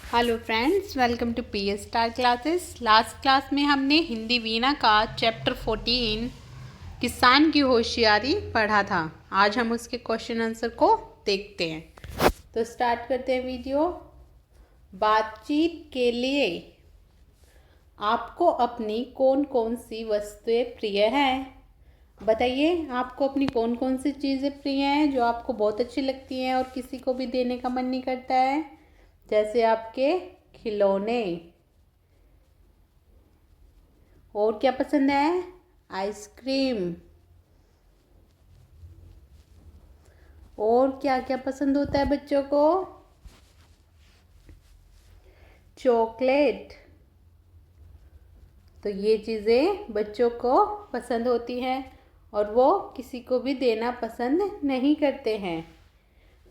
Hello friends, welcome to P S star classes. Last class में हमने हिंदी वीणा का chapter 14 किसान की होशियारी पढ़ा था। आज हम उसके क्वेश्चन आंसर को देखते हैं। तो स्टार्ट करते हैं वीडियो। बातचीत के लिए आपको अपनी कौन कौन सी वस्तुएं प्रिय हैं? बताइए, आपको अपनी कौन कौन सी चीज़ें प्रिय हैं जो आपको बहुत अच्छी लगती हैं और किसी को भी देने का मन नहीं करता है? जैसे आपके खिलौने। और क्या पसंद है? आइसक्रीम। और क्या क्या पसंद होता है बच्चों को? चॉकलेट। तो ये चीज़ें बच्चों को पसंद होती हैं और वो किसी को भी देना पसंद नहीं करते हैं।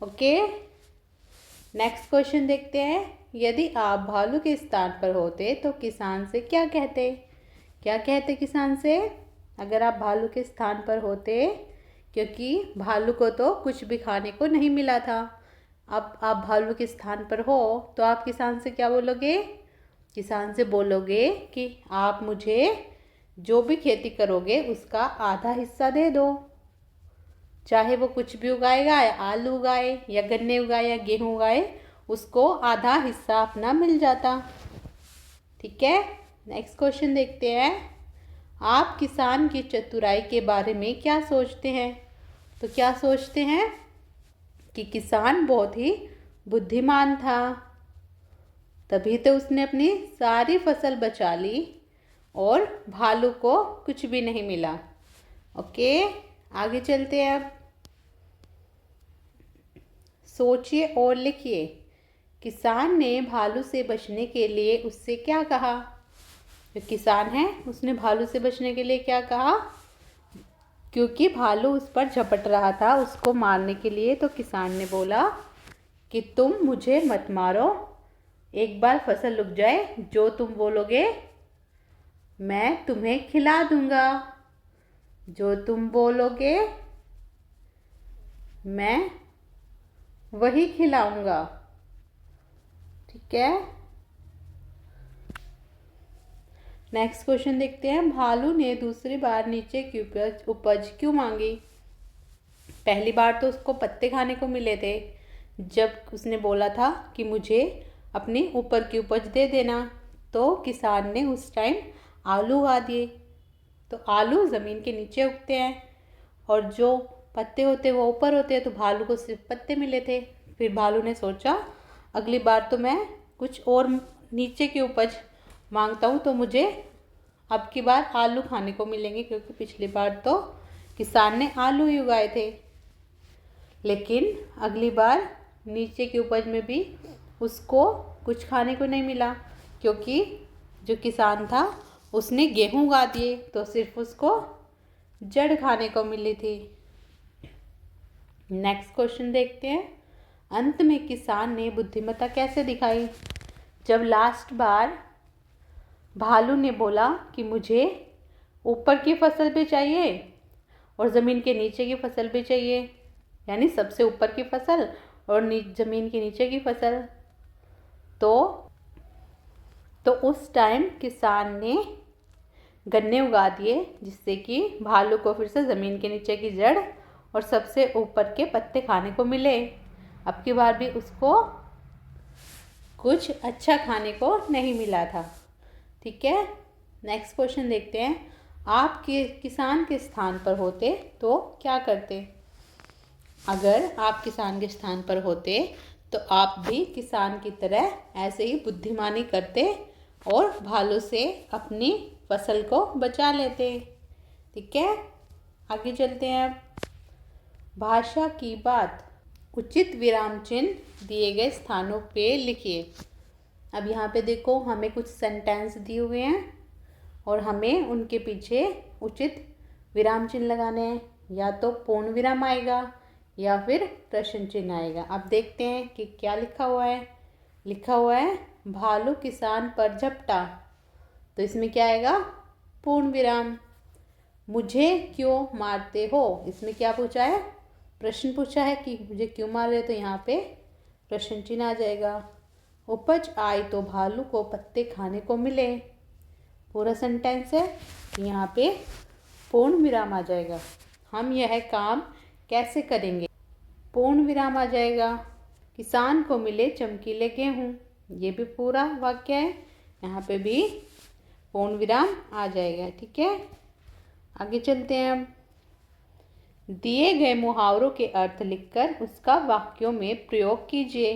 ओके, नेक्स्ट क्वेश्चन देखते हैं। यदि आप भालू के स्थान पर होते तो किसान से क्या कहते? क्या कहते किसान से अगर आप भालू के स्थान पर होते? क्योंकि भालू को तो कुछ भी खाने को नहीं मिला था। अब आप भालू के स्थान पर हो तो आप किसान से क्या बोलोगे? किसान से बोलोगे कि आप मुझे जो भी खेती करोगे उसका आधा हिस्सा दे दो। चाहे वो कुछ भी उगाएगा, या आलू उगाए या गन्ने उगाए या गेहूँ उगाए, उसको आधा हिस्सा अपना मिल जाता। ठीक है, नेक्स्ट क्वेश्चन देखते हैं। आप किसान की चतुराई के बारे में क्या सोचते हैं? तो क्या सोचते हैं कि किसान बहुत ही बुद्धिमान था, तभी तो उसने अपनी सारी फसल बचा ली और भालू को कुछ भी नहीं मिला। ओके, आगे चलते हैं। अब सोचिए और लिखिए। किसान ने भालू से बचने के लिए उससे क्या कहा? जो किसान है उसने भालू से बचने के लिए क्या कहा? क्योंकि भालू उस पर झपट रहा था उसको मारने के लिए, तो किसान ने बोला कि तुम मुझे मत मारो, एक बार फसल उग जाए, जो तुम बोलोगे मैं तुम्हें खिला दूंगा। जो तुम बोलोगे मैं वही खिलाऊंगा। ठीक है, नेक्स्ट क्वेश्चन देखते हैं। भालू ने दूसरी बार नीचे की उपज क्यों मांगी? पहली बार तो उसको पत्ते खाने को मिले थे, जब उसने बोला था कि मुझे अपनी ऊपर की उपज दे देना, तो किसान ने उस टाइम आलू उगा दिए। तो आलू ज़मीन के नीचे उगते हैं और जो पत्ते होते हैं वो ऊपर होते हैं, तो भालू को सिर्फ पत्ते मिले थे। फिर भालू ने सोचा अगली बार तो मैं कुछ और नीचे की उपज मांगता हूँ, तो मुझे अब की बार आलू खाने को मिलेंगे, क्योंकि पिछली बार तो किसान ने आलू ही उगाए थे। लेकिन अगली बार नीचे की उपज में भी उसको कुछ खाने को नहीं मिला, क्योंकि जो किसान था उसने गेहूँ उगा दिए, तो सिर्फ उसको जड़ खाने को मिली थी। नेक्स्ट क्वेश्चन देखते हैं। अंत में किसान ने बुद्धिमत्ता कैसे दिखाई? जब लास्ट बार भालू ने बोला कि मुझे ऊपर की फसल भी चाहिए और ज़मीन के नीचे की फसल भी चाहिए, यानी सबसे ऊपर की फसल और ज़मीन के नीचे की फसल, तो उस टाइम किसान ने गन्ने उगा दिए, जिससे कि भालू को फिर से ज़मीन के नीचे की जड़ और सबसे ऊपर के पत्ते खाने को मिले। अब की बार भी उसको कुछ अच्छा खाने को नहीं मिला था। ठीक है, नेक्स्ट क्वेश्चन देखते हैं। आप किसान के स्थान पर होते तो क्या करते? अगर आप किसान के स्थान पर होते तो आप भी किसान की तरह ऐसे ही बुद्धिमानी करते और भालू से अपनी फसल को बचा लेते। ठीक है, आगे चलते हैं। भाषा की बात। उचित विराम चिन्ह दिए गए स्थानों पे लिखिए। अब यहाँ पे देखो, हमें कुछ सेंटेंस दिए हुए हैं और हमें उनके पीछे उचित विराम चिन्ह लगाने हैं। या तो पूर्ण विराम आएगा या फिर प्रश्न चिन्ह आएगा। अब देखते हैं कि क्या लिखा हुआ है। लिखा हुआ है भालू किसान पर झपटा, तो इसमें क्या आएगा? पूर्ण विराम। मुझे क्यों मारते हो, इसमें क्या पूछा है? प्रश्न पूछा है कि मुझे क्यों मार रहे हो, तो यहाँ पे प्रश्न चिन्ह आ जाएगा। उपज आई तो भालू को पत्ते खाने को मिले। पूरा सेंटेंस है, यहाँ पे पूर्ण विराम आ जाएगा। हम यह काम कैसे करेंगे, पूर्ण विराम आ जाएगा। किसान को मिले चमकीले गेहूँ, ये भी पूरा वाक्य है, यहाँ पे भी पूर्ण विराम आ जाएगा। ठीक है, आगे चलते हैं। अब दिए गए मुहावरों के अर्थ लिखकर उसका वाक्यों में प्रयोग कीजिए।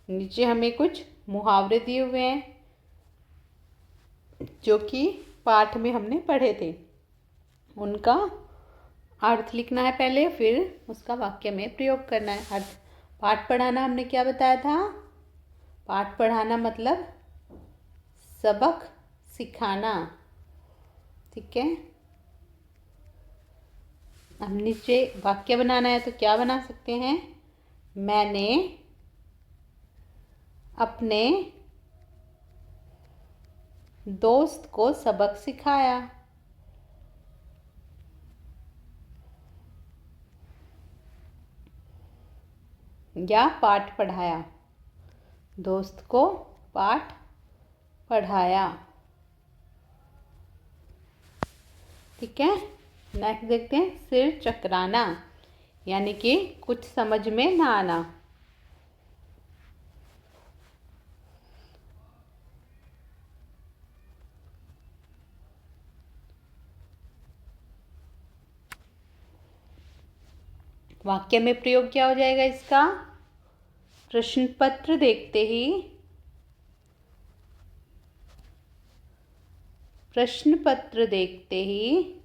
नीचे हमें कुछ मुहावरे दिए हुए हैं जो कि पाठ में हमने पढ़े थे, उनका अर्थ लिखना है पहले, फिर उसका वाक्य में प्रयोग करना है। अर्थ पाठ पढ़ाना हमने क्या बताया था, पाठ पढ़ाना मतलब सबक सिखाना। ठीक है, अब नीचे वाक्य बनाना है तो क्या बना सकते हैं, मैंने अपने दोस्त को सबक सिखाया। या पाठ पढ़ाया, दोस्त को पाठ पढ़ाया। ठीक है, नेक्स्ट देखते हैं, सिर चकराना यानी कि कुछ समझ में ना आना। वाक्य में प्रयोग क्या हो जाएगा इसका, प्रश्न पत्र देखते ही, प्रश्न पत्र देखते ही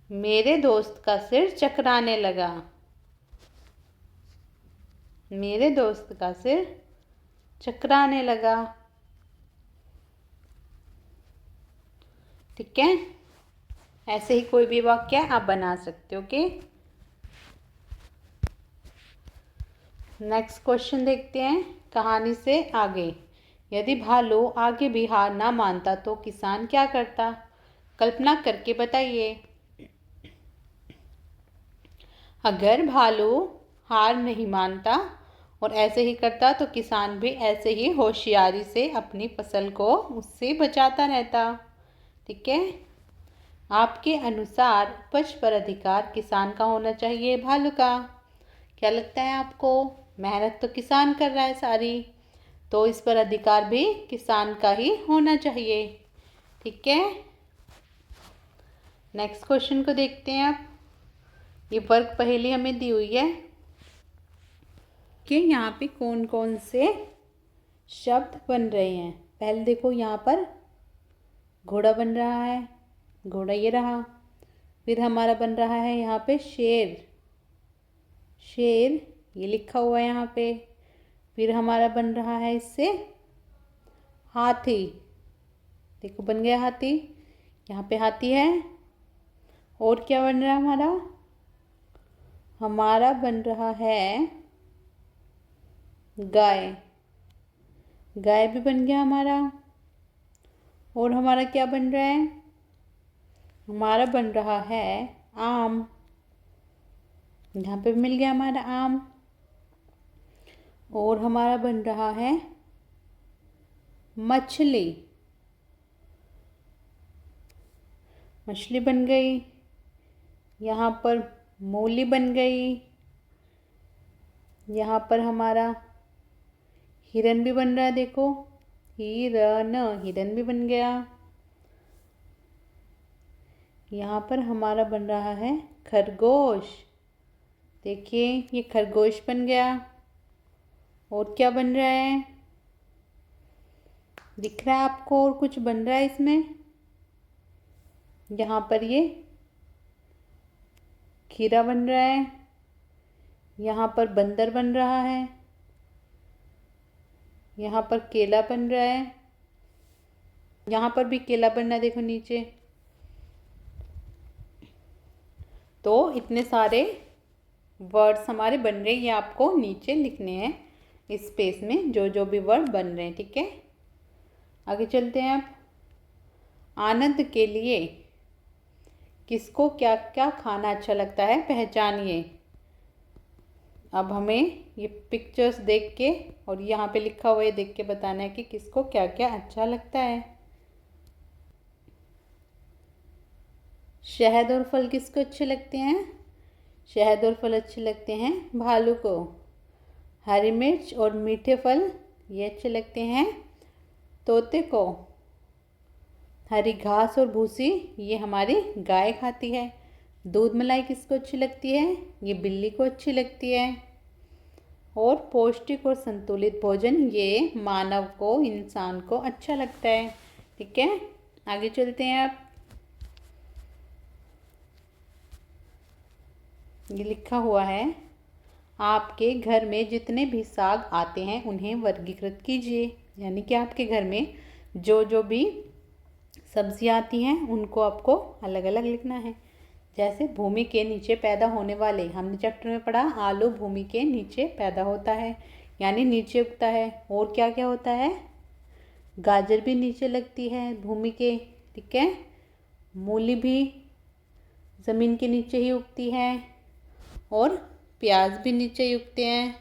मेरे दोस्त का सिर चकराने लगा। मेरे दोस्त का सिर चकराने लगा। ठीक है, ऐसे ही कोई भी वाक्य आप बना सकते हो। ओके, नेक्स्ट क्वेश्चन देखते हैं, कहानी से आगे। यदि भालू आगे भी हार ना मानता तो किसान क्या करता, कल्पना करके बताइए। अगर भालू हार नहीं मानता और ऐसे ही करता तो किसान भी ऐसे ही होशियारी से अपनी फसल को उससे बचाता रहता। ठीक है, आपके अनुसार उपज पर अधिकार किसान का होना चाहिए, भालू का? क्या लगता है आपको? मेहनत तो किसान कर रहा है सारी, तो इस पर अधिकार भी किसान का ही होना चाहिए। ठीक है, नेक्स्ट क्वेश्चन को देखते हैं आप। ये वर्ग पहेली हमें दी हुई है कि यहाँ पे कौन कौन से शब्द बन रहे हैं। पहले देखो, यहाँ पर घोड़ा बन रहा है, घोड़ा ये रहा। फिर हमारा बन रहा है यहाँ पे शेर, शेर ये लिखा हुआ है यहाँ पे। फिर हमारा बन रहा है इससे हाथी, देखो बन गया हाथी, यहाँ पे हाथी है। और क्या बन रहा है हमारा? हमारा बन रहा है गाय, गाय भी बन गया हमारा। और हमारा क्या बन रहा है? हमारा बन रहा है आम, यहाँ पे मिल गया हमारा आम। और हमारा बन रहा है मछली, मछली बन गई। यहाँ पर मूली बन गई। यहाँ पर हमारा हिरन भी बन रहा है, देखो हिरन, हिरन भी बन गया। यहाँ पर हमारा बन रहा है खरगोश, देखिए ये खरगोश बन गया। और क्या बन रहा है, दिख रहा है आपको? और कुछ बन रहा है इसमें, यहाँ पर ये खीरा बन रहा है। यहाँ पर बंदर बन रहा है। यहाँ पर केला बन रहा है। यहाँ पर भी केला बन रहा है, देखो नीचे। तो इतने सारे वर्ड्स हमारे बन रहे हैं, ये आपको नीचे लिखने हैं इस स्पेस में जो जो भी वर्ड बन रहे हैं। ठीक है, आगे चलते हैं। अब आनंद के लिए किसको क्या क्या खाना अच्छा लगता है, पहचानिए। अब हमें ये पिक्चर्स देख के और यहाँ पे लिखा हुआ है देख के बताना है कि किसको क्या क्या अच्छा लगता है। शहद और फल किसको अच्छे लगते हैं? शहद और फल अच्छे लगते हैं भालू को। हरी मिर्च और मीठे फल ये अच्छे लगते हैं तोते को। हरी घास और भूसी ये हमारी गाय खाती है। दूध मलाई किसको अच्छी लगती है? ये बिल्ली को अच्छी लगती है। और पौष्टिक और संतुलित भोजन ये मानव को, इंसान को अच्छा लगता है। ठीक है, आगे चलते हैं। आप ये लिखा हुआ है, आपके घर में जितने भी साग आते हैं उन्हें वर्गीकृत कीजिए। यानी कि आपके घर में जो जो भी सब्जियां आती हैं उनको आपको अलग अलग लिखना है। जैसे भूमि के नीचे पैदा होने वाले, हमने चैप्टर में पढ़ा आलू भूमि के नीचे पैदा होता है, यानी नीचे उगता है। और क्या क्या होता है? गाजर भी नीचे लगती है भूमि के। ठीक है, मूली भी ज़मीन के नीचे ही उगती है और प्याज भी नीचे ही उगते हैं।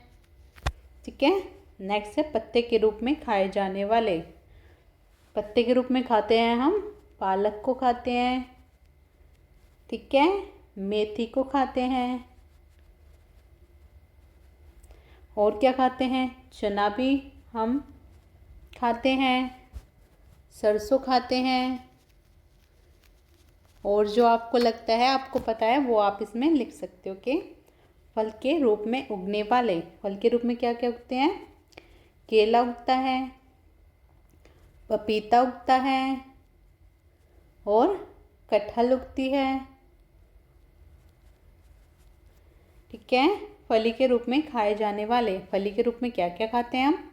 ठीक है, नेक्स्ट है पत्ते के रूप में खाए जाने वाले। पत्ते के रूप में खाते हैं हम पालक को खाते हैं। ठीक है, मेथी को खाते हैं। और क्या खाते हैं? चना भी हम खाते हैं, सरसों खाते हैं। और जो आपको लगता है, आपको पता है, वो आप इसमें लिख सकते हो कि फल के रूप में उगने वाले। फल के रूप में क्या क्या उगते हैं? केला उगता है, पपीता उगता है और कटहल उगती है। ठीक है, फली के रूप में खाए जाने वाले, फली के रूप में क्या क्या खाते हैं हम?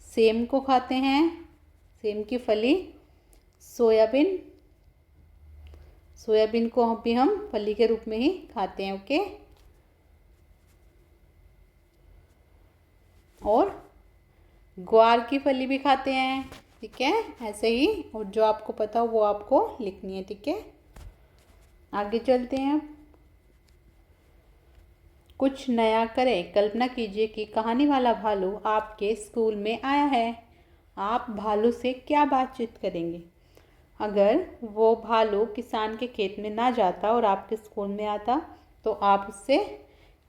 सेम को खाते हैं, सेम की फली। सोयाबीन, सोयाबीन को भी हम फली के रूप में ही खाते हैं। ओके, और ग्वार की फली भी खाते हैं। ठीक है, ऐसे ही। और जो आपको पता हो वो आपको लिखनी है। ठीक है, आगे चलते हैं। कुछ नया करें। कल्पना कीजिए कि कहानी वाला भालू आपके स्कूल में आया है। आप भालू से क्या बातचीत करेंगे? अगर वो भालू किसान के खेत में ना जाता और आपके स्कूल में आता तो आप उससे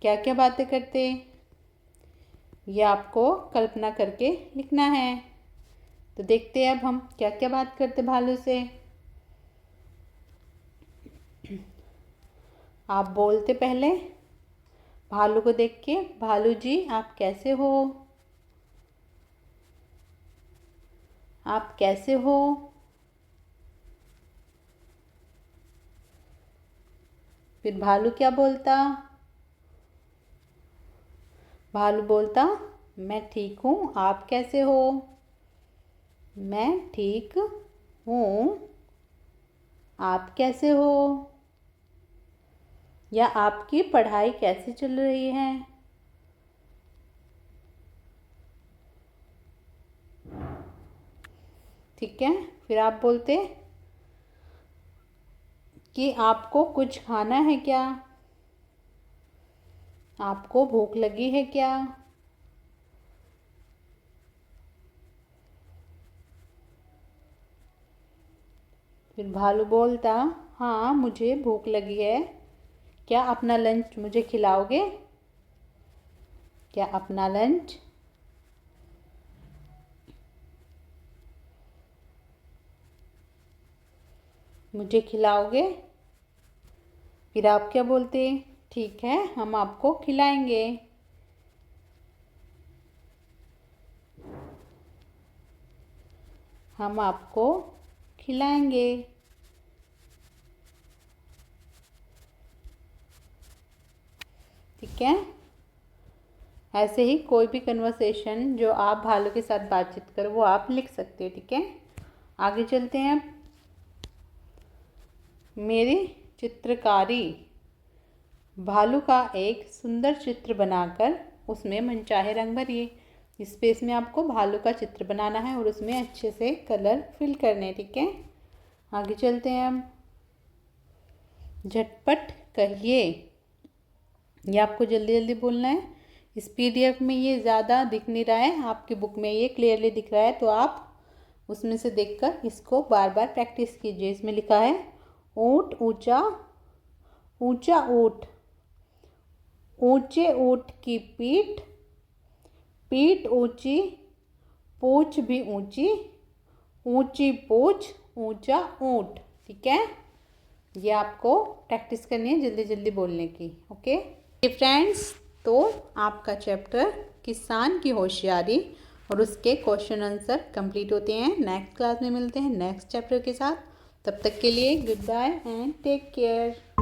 क्या क्या बातें करते? ये आपको कल्पना करके लिखना है। तो देखते हैं अब हम क्या क्या बात करते भालू से। आप बोलते पहले भालू को देख के, भालू जी आप कैसे हो? आप कैसे हो? फिर भालू क्या बोलता? भालू बोलता, मैं ठीक हूँ, आप कैसे हो? मैं ठीक हूँ, आप कैसे हो? या आपकी पढ़ाई कैसी चल रही है? ठीक है, फिर आप बोलते कि आपको कुछ खाना है क्या? आपको भूख लगी है क्या? फिर भालू बोलता, हाँ मुझे भूख लगी है, क्या अपना लंच मुझे खिलाओगे? क्या अपना लंच मुझे खिलाओगे? फिर आप क्या बोलते? ठीक है, हम आपको खिलाएंगे। हम आपको खिलाएंगे। ठीक है, ऐसे ही कोई भी कन्वर्सेशन जो आप भालू के साथ बातचीत करो वो आप लिख सकते हो। ठीक है, आगे चलते हैं। मेरी चित्रकारी। भालू का एक सुंदर चित्र बनाकर उसमें मनचाहे रंग भरिए। इस पेज में आपको भालू का चित्र बनाना है और उसमें अच्छे से कलर फिल करने हैं। ठीक है, आगे चलते हैं हम। झटपट कहिए, ये आपको जल्दी जल्दी बोलना है इस पीडीएफ में ये ज़्यादा दिख नहीं रहा है, आपकी बुक में ये क्लियरली दिख रहा है, तो आप उसमें से देखकर इसको बार बार प्रैक्टिस कीजिए। इसमें लिखा है ऊँट ऊंचा, ऊंचा ऊँट, ऊंचे ऊँट की पीठ, पीठ ऊंची, पूँछ भी ऊंची, ऊंची पूँछ, ऊंचा ऊँट। ठीक है, ये आपको प्रैक्टिस करनी है जल्दी जल्दी बोलने की। ओके फ्रेंड्स, तो आपका चैप्टर किसान की होशियारी और उसके क्वेश्चन आंसर कंप्लीट होते हैं। नेक्स्ट क्लास में मिलते हैं नेक्स्ट चैप्टर के साथ। तब तक के लिए goodbye and take care.